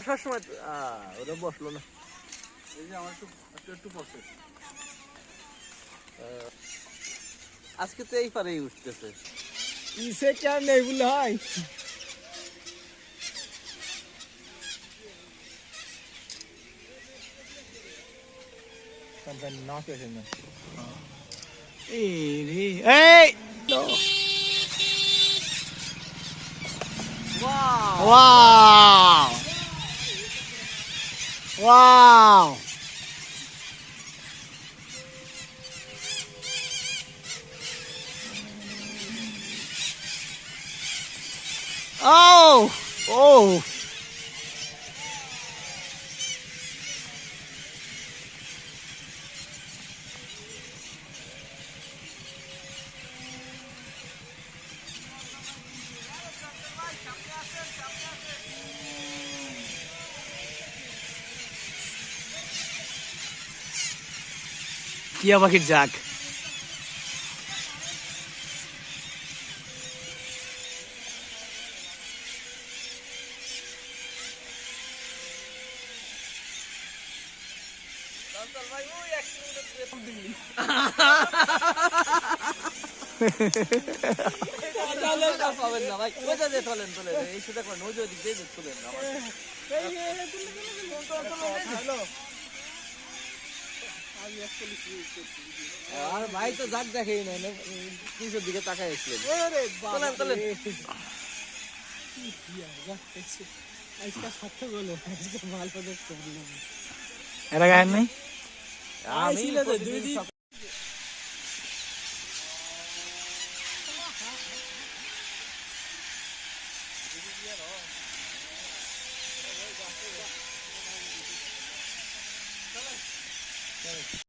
সবসময় ওরা বসলো না। এই যে আমার একটু বসে। আজকে তো এই পারেই উঠতেছে। ইসে কেন নেই বলে হয়। Something knock it in there. Hey! No. Wow! Wow! Wow! Oh! Oh! টিয়া পাখির জাগ। পাবেন না ভাই, ওই যে তোলেন তোলেন, এই সুযোগ করেন, ওই যে ওদিক দিয়ে তোলেন না। আর ভাই তো জাগ দেখেই না, নিচের দিকে তাকাই আসলেন। তোলেন তোলেন। এরা গায়ের নাই। আমি